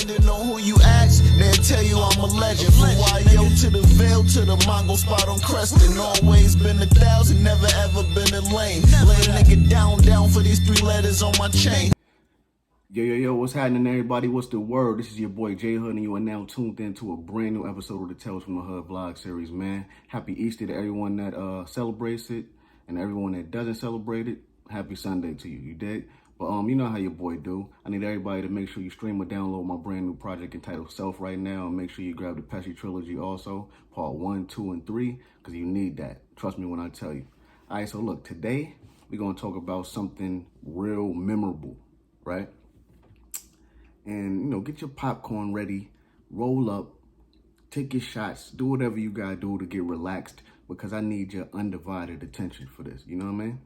Depending on who you ask, they'll tell you I'm a legend. From YO to the Veil to the Mongo spot on Creston. Always been 1,000, never ever been a lame. Lay a nigga down for these 3 letters on my chain. Yo, what's happening, everybody? What's the word? This is your boy J Hood, and you are now tuned into a brand new episode of the Tales from the Hood vlog series, man. Happy Easter to everyone that celebrates it, and everyone that doesn't celebrate it. Happy Sunday to you, you dig? But you know how your boy do. I need everybody to make sure you stream or download my brand new project entitled S.E.L.F right now, and make sure you grab the Pesci trilogy also, part 1, 2, and 3, because you need that. Trust me when I tell you. All right, so look, today we're going to talk about something real memorable, right? And, you know, get your popcorn ready, roll up, take your shots, do whatever you gotta do to get relaxed, because I need your undivided attention for this. You know what I mean?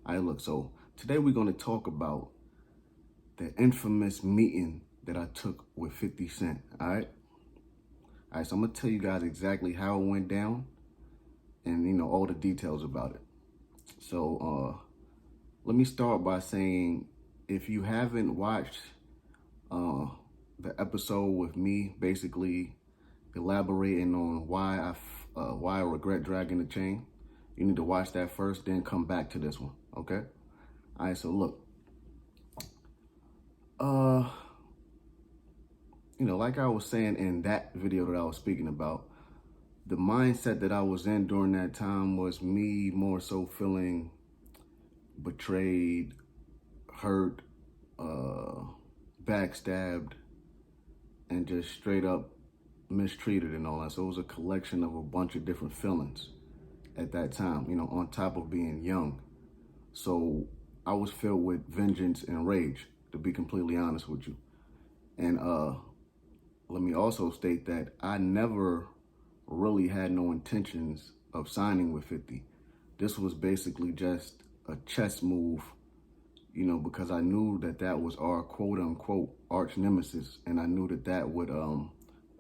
All right, look, so today we're gonna talk about the infamous meeting that I took with 50 Cent, all right? All right, so I'm gonna tell you guys exactly how it went down and, you know, all the details about it. So, let me start by saying, if you haven't watched the episode with me basically elaborating on why I regret dragging the chain, you need to watch that first, then come back to this one, okay? All right, so look, you know, like I was saying in that video that I was speaking about, the mindset that I was in during that time was me more so feeling betrayed, hurt, backstabbed, and just straight up mistreated and all that. So it was a collection of a bunch of different feelings at that time, you know, on top of being young. So I was filled with vengeance and rage, to be completely honest with you. And let me also state that I never really had no intentions of signing with 50. This was basically just a chess move, you know, because I knew that that was our quote unquote arch nemesis, and I knew that that would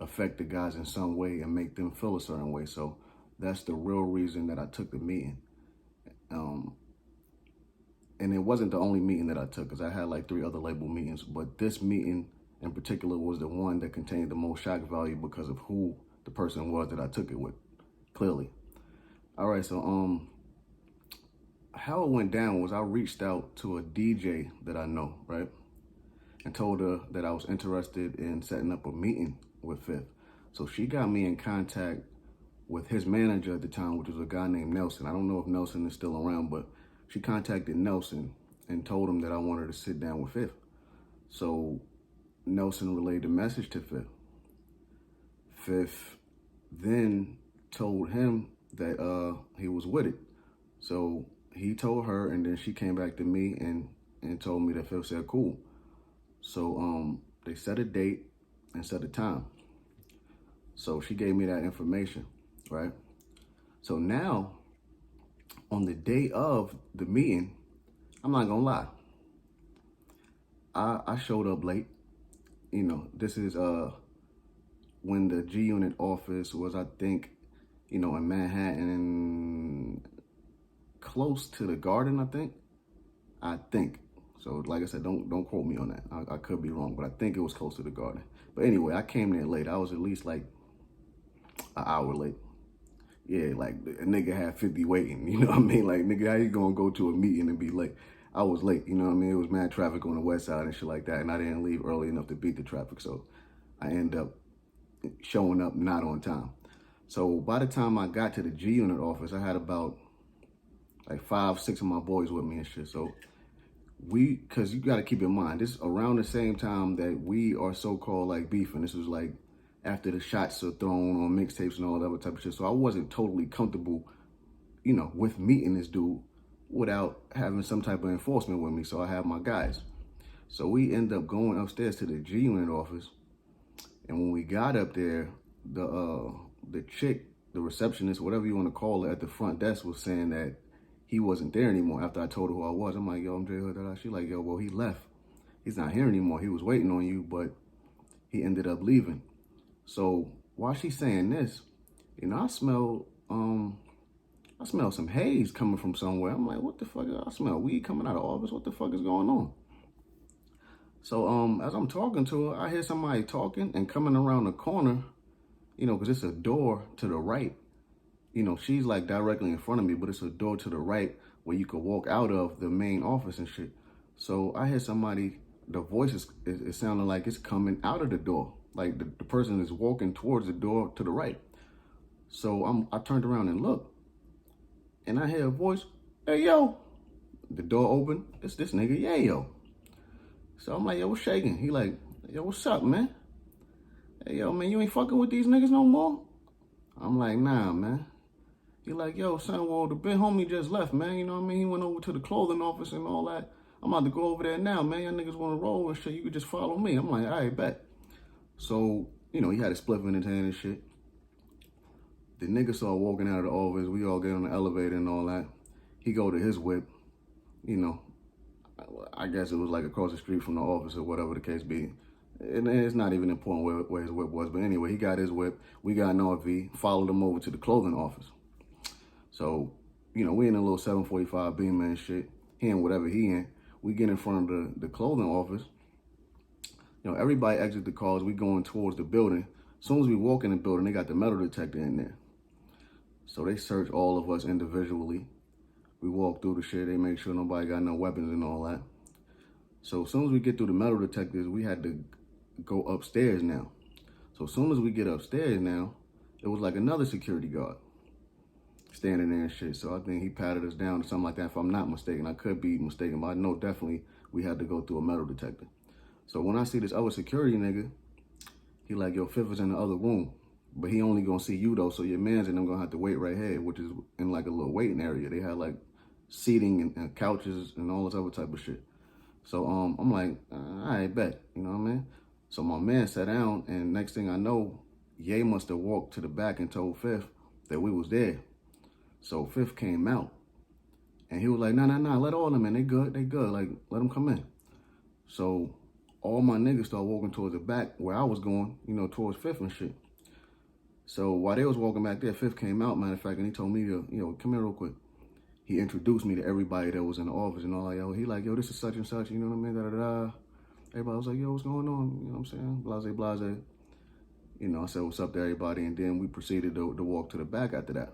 affect the guys in some way and make them feel a certain way. So that's the real reason that I took the meeting. And it wasn't the only meeting that I took, because I had like 3 other label meetings, but this meeting in particular was the one that contained the most shock value because of who the person was that I took it with, clearly. All right, so how it went down was I reached out to a DJ that I know, right? And told her that I was interested in setting up a meeting with Fifth. So she got me in contact with his manager at the time, which was a guy named Nelson. I don't know if Nelson is still around, but she contacted Nelson and told him that I wanted to sit down with Fifth. So Nelson relayed the message to Fifth. Fifth then told him that he was with it. So he told her, and then she came back to me and told me that Phil said cool. So they set a date and set a time. So she gave me that information, right? So now, on the day of the meeting, I'm not gonna lie, I showed up late. You know, this is when the G Unit office was, I think, you know, in Manhattan, close to the Garden, I think. So like I said, don't quote me on that. I could be wrong, but I think it was close to the Garden. But anyway, I came there late. I was at least like an hour late. Yeah, like a nigga had 50 waiting, you know what I mean? Like, nigga, how you gonna go to a meeting and be late? I was late, you know what I mean? It was mad traffic on the west side and shit like that, and I didn't leave early enough to beat the traffic, so I ended up showing up not on time. So by the time I got to the G Unit office, I had about like 5, 6 of my boys with me and shit. So because you got to keep in mind, this around the same time that we are so-called like beefing. This was like after the shots are thrown on mixtapes and all that other type of shit. So I wasn't totally comfortable, you know, with meeting this dude without having some type of enforcement with me. So I have my guys. So we end up going upstairs to the G Unit office. And when we got up there, the chick, the receptionist, whatever you want to call it, at the front desk was saying that he wasn't there anymore after I told her who I was. I'm like, yo, I'm J Hood. She like, yo, well, he left. He's not here anymore. He was waiting on you, but he ended up leaving. So while she's saying this, you know, I smell some haze coming from somewhere. I'm like, what the fuck? I smell weed coming out of the office. What the fuck is going on? So as I'm talking to her, I hear somebody talking and coming around the corner, because it's a door to the right. She's like directly in front of me, but it's a door to the right where you could walk out of the main office and shit. So I hear somebody, the voice is sounding like it's coming out of the door. Like the person is walking towards the door to the right. So I turned around and looked, and I hear a voice, "Hey, yo." The door opened. It's this nigga, Yayo. So I'm like, "Yo, what's shaking?" He like, "Yo, what's up, man? Hey, yo, man, you ain't fucking with these niggas no more?" I'm like, "Nah, man." He like, "Yo, son, well, the big homie just left, man. You know what I mean? He went over to the clothing office and all that. I'm about to go over there now, man. Y'all niggas want to roll and shit. You could just follow me." I'm like, "All right, bet." So, he had a split in his hand and shit. The nigga saw walking out of the office. We all get on the elevator and all that. He go to his whip. I guess it was like across the street from the office or whatever the case be. And it's not even important where his whip was. But anyway, he got his whip. We got an RV. Followed him over to the clothing office. So, we in a little 745 Beamer and shit. He in whatever he in. We get in front of the clothing office. Everybody exit the cars. We going towards the building. As soon as we walk in the building, they got the metal detector in there. So they search all of us individually. We walk through the shit. They make sure nobody got no weapons and all that. So as soon as we get through the metal detectors, we had to go upstairs now. So as soon as we get upstairs now, it was like another security guard standing there and shit. So I think he patted us down or something like that, if I'm not mistaken. I could be mistaken, but I know definitely we had to go through a metal detector. So when I see this other security nigga, he like, "Yo, Fifth is in the other room. But he only gonna see you though, so your mans and them gonna have to wait right here," which is in like a little waiting area. They had like seating and couches and all this other type of shit. So I'm like, I bet, you know what I mean? So my man sat down, and next thing I know, Ye must have walked to the back and told Fifth that we was there. So Fifth came out, and he was like, nah, let all them in. They good. Like, let them come in. So all my niggas started walking towards the back where I was going, towards Fifth and shit. So while they was walking back there, Fifth came out, matter of fact, and he told me to, come here real quick. He introduced me to everybody that was in the office and all that. He like, "Yo, this is such and such," you know what I mean? Da-da-da. Everybody was like, "Yo, what's going on?" You know what I'm saying? Blase. I said, "What's up to everybody?" And then we proceeded to walk to the back after that.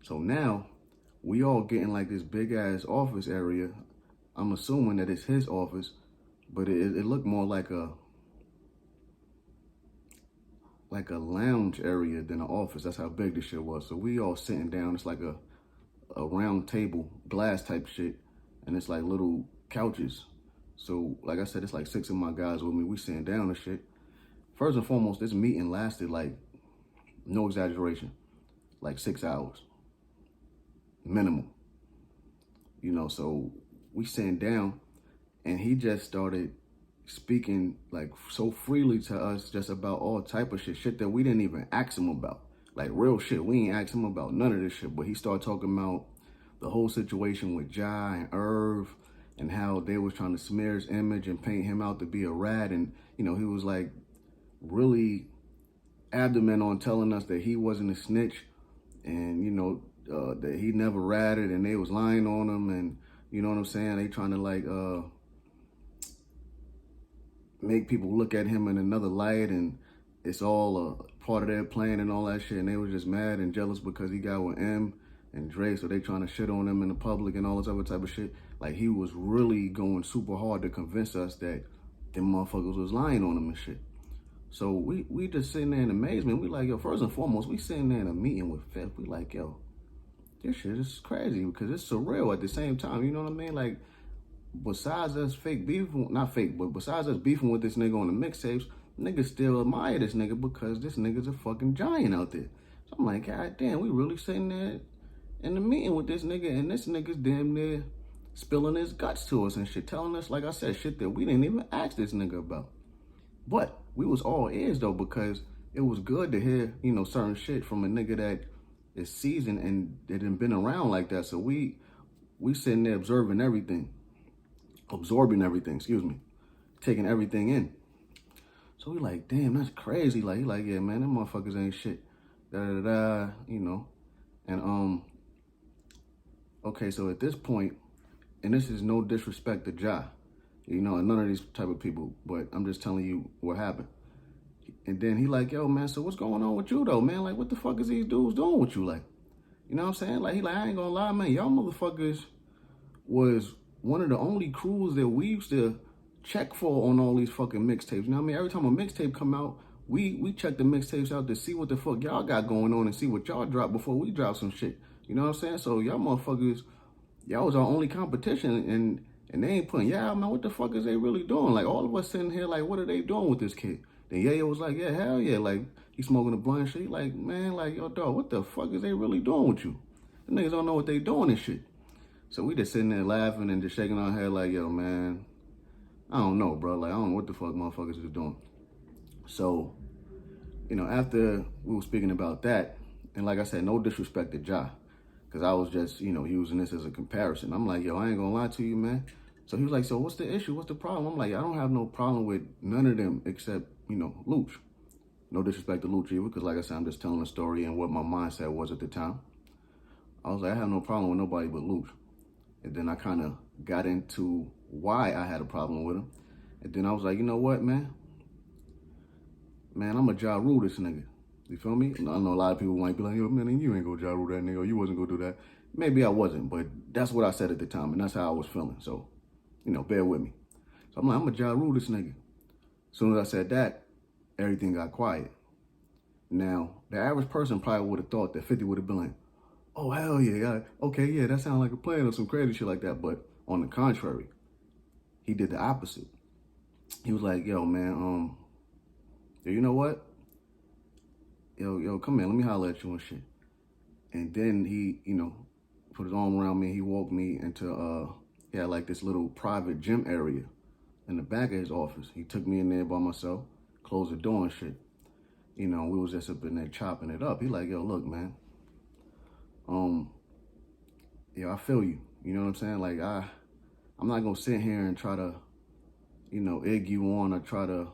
So now, we all get in like this big ass office area. I'm assuming that it's his office, but it looked more like a lounge area than an office. That's how big this shit was. So we all sitting down. It's like a round table, glass type shit, and it's like little couches. So like I said, it's like 6 of my guys with me. We sitting down and shit. First and foremost, this meeting lasted like, no exaggeration, like 6 hours minimum. So we sitting down, and he just started speaking like so freely to us just about all type of shit that we didn't even ask him about. Like real shit. We ain't asked him about none of this shit, but he started talking about the whole situation with Ja and Irv and how they was trying to smear his image and paint him out to be a rat. And, he was like really adamant on telling us that he wasn't a snitch and, that he never ratted and they was lying on him. And, you know what I'm saying? They trying to like, make people look at him in another light, and it's all a part of their plan and all that shit. And they was just mad and jealous because he got with M and Dre, so they trying to shit on him in the public and all this other type of shit. Like, he was really going super hard to convince us that them motherfuckers was lying on him and shit. So we just sitting there in amazement. We like, yo, first and foremost, we sitting there in a meeting with Fifth. We like, yo, this shit is crazy because it's surreal at the same time. You know what I mean? Like, besides us besides us beefing with this nigga on the mixtapes, niggas still admire this nigga because this nigga's a fucking giant out there. So I'm like, God damn, we really sitting there in the meeting with this nigga, and this nigga's damn near spilling his guts to us and shit, telling us, like I said, shit that we didn't even ask this nigga about. But we was all ears though, because it was good to hear, certain shit from a nigga that is seasoned and that had been around like that. So we sitting there absorbing everything, taking everything in. So we like, damn, that's crazy. Like, he like, yeah, man, them motherfuckers ain't shit. And okay, so at this point, and this is no disrespect to Ja, You know, and none of these type of people, but I'm just telling you what happened. And then he like, yo, man, so what's going on with you though, man? Like, what the fuck is these dudes doing with you? Like, you know what I'm saying? Like, he like, I ain't gonna lie, man, y'all motherfuckers was one of the only crews that we used to check for on all these fucking mixtapes. You know what I mean? Every time a mixtape come out, we check the mixtapes out to see what the fuck y'all got going on and see what y'all drop before we drop some shit. You know what I'm saying? So y'all motherfuckers, y'all was our only competition, and they ain't putting, yeah, man, what the fuck is they really doing? Like, all of us sitting here, like, what are they doing with this kid? Then Yayo was like, yeah, hell yeah, like, he smoking a blunt shit. He like, man, like, yo, dog, what the fuck is they really doing with you? The niggas don't know what they doing and shit. So we just sitting there laughing and just shaking our head like, yo, man, I don't know, bro. Like, I don't know what the fuck motherfuckers is doing. So, you know, after we were speaking about that, and like I said, no disrespect to Ja, because I was just, you know, using this as a comparison. I'm like, yo, I ain't gonna lie to you, man. So he was like, so what's the issue? What's the problem? I'm like, I don't have no problem with none of them except, you know, Luch. No disrespect to Luch either, because like I said, I'm just telling a story and what my mindset was at the time. I was like, I have no problem with nobody but Luch. And then I kind of got into why I had a problem with him. And then I was like, you know what, man? Man, I'm a Ja Rule this nigga. You feel me? I know a lot of people might be like, yo, man, you ain't gonna Ja Rule that nigga, or you wasn't gonna do that. Maybe I wasn't, but that's what I said at the time, and that's how I was feeling. So, you know, bear with me. So I'm like, I'm a Ja Rule this nigga. As soon as I said that, everything got quiet. Now, the average person probably would have thought that 50 would have been like, oh, hell yeah, okay, yeah, that sounds like a plan or some crazy shit like that. But on the contrary, he did the opposite. He was like, yo, man, yo, you know what? Yo, come here, let me holler at you and shit. And then he, you know, put his arm around me. He walked me into, he had like this little private gym area in the back of his office. He took me in there by myself, closed the door and shit. You know, we was just up in there chopping it up. He like, yo, look, man, yeah, I feel you. You know what I'm saying? Like, I'm not gonna sit here and try to, you know, egg you on or try to,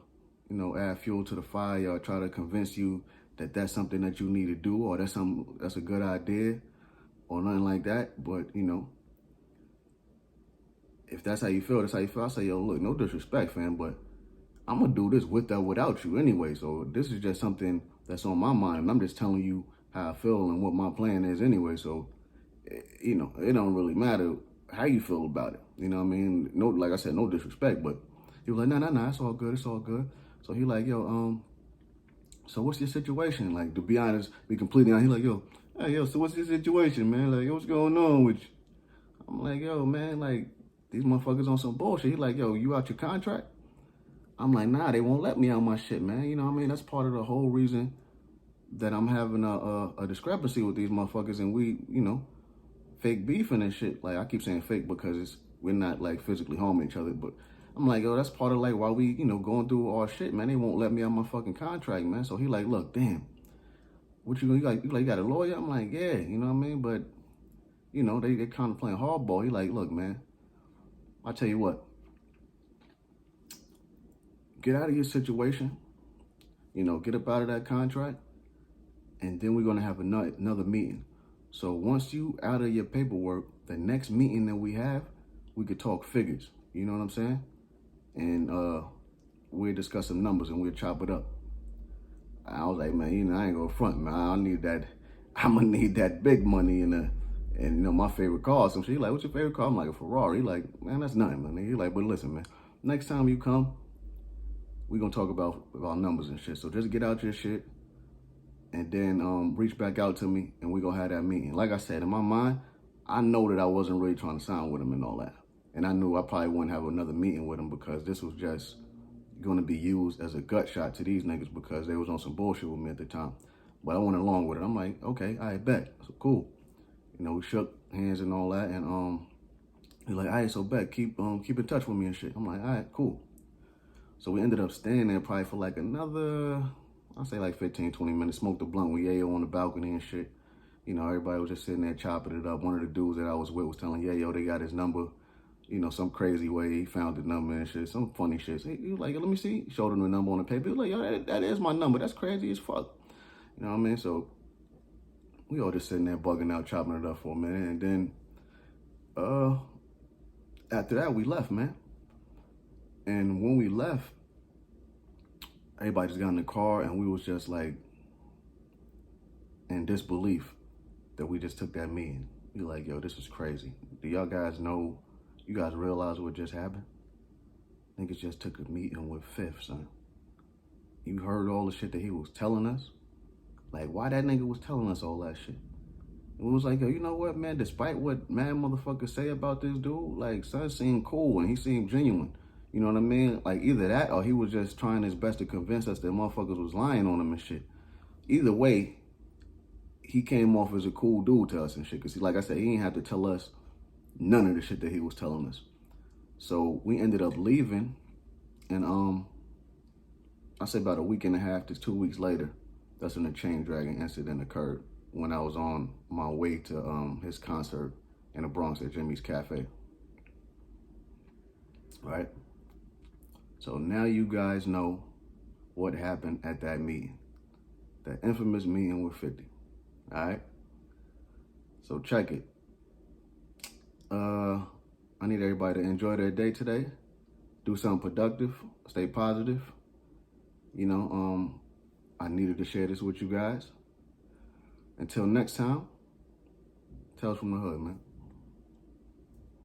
you know, add fuel to the fire or try to convince you that that's something that you need to do or that's a good idea or nothing like that. But, you know, if that's how you feel, that's how you feel. I say, yo, look, no disrespect, fam, but I'm gonna do this with or without you anyway. So this is just something that's on my mind. And I'm just telling you how I feel and what my plan is anyway. So, you know, it don't really matter how you feel about it. You know what I mean? No, like I said, no disrespect, but he was like, nah, it's all good, it's all good. So he like, yo, so what's your situation? Like, to be honest, be completely honest, he like, yo, hey, yo, so what's your situation, man? Like, what's going on with you? I'm like, yo, man, like, these motherfuckers on some bullshit. He like, yo, you out your contract? I'm like, nah, they won't let me out my shit, man. You know what I mean? That's part of the whole reason that I'm having a discrepancy with these motherfuckers and we, you know, fake beefing and shit. Like, I keep saying fake because we're not like physically harming each other, but I'm like, yo, that's part of like why we, you know, going through our shit, man. They won't let me out my fucking contract, man. So he like, look, damn, what you got a lawyer? I'm like, yeah, you know what I mean? But, you know, they kind of playing hardball. He like, look, man, I'll tell you what, get out of your situation, you know, get up out of that contract, and then we're gonna have another meeting. So once you out of your paperwork, the next meeting that we have, we could talk figures. You know what I'm saying? And we'll discuss some numbers and we'll chop it up. I was like, man, you know, I ain't gonna front, man. I need that. I'm gonna need that big money and you know, my favorite car. So she like, what's your favorite car? I'm like, a Ferrari. He like, man, that's nothing, man. He like, but listen, man, next time you come, we gonna talk about numbers and shit. So just get out your shit and then reach back out to me and we gonna have that meeting. Like I said, in my mind, I know that I wasn't really trying to sign with him and all that. And I knew I probably wouldn't have another meeting with him because this was just going to be used as a gut shot to these niggas because they was on some bullshit with me at the time. But I went along with it. I'm like, okay, I bet. So cool. You know, we shook hands and all that. And he's like, all right, so bet, keep in touch with me and shit. I'm like, all right, cool. So we ended up staying there probably for like another, I'll say like 15, 20 minutes. Smoked a blunt with Yayo on the balcony and shit. You know, everybody was just sitting there chopping it up. One of the dudes that I was with was telling Yayo they got his number. You know, some crazy way he found the number and shit, some funny shit. So he was like, let me see. He showed him the number on the paper. He was like, yo, that is my number. That's crazy as fuck. You know what I mean? So we all just sitting there bugging out, chopping it up for a minute. And then after that, we left, man. And when we left, everybody just got in the car and we was just like in disbelief that we just took that meeting. We like, yo, this is crazy. Do y'all guys know, you guys realize what just happened? Niggas just took a meeting with Fifth, son. You heard all the shit that he was telling us? Like, why that nigga was telling us all that shit? It was like, yo, you know what, man? Despite what mad motherfuckers say about this dude, like, son seemed cool and he seemed genuine. You know what I mean? Like, either that or he was just trying his best to convince us that motherfuckers was lying on him and shit. Either way, he came off as a cool dude to us and shit. Because, like I said, he didn't have to tell us none of the shit that he was telling us. So we ended up leaving, and I say about a week and a half to 2 weeks later, that's when the chain dragging incident occurred when I was on my way to his concert in the Bronx at Jimmy's Cafe. Right? So now you guys know what happened at that meeting. That infamous meeting with 50. Alright? So check it. I need everybody to enjoy their day today. Do something productive. Stay positive. You know, I needed to share this with you guys. Until next time, Tales from the Hood, man.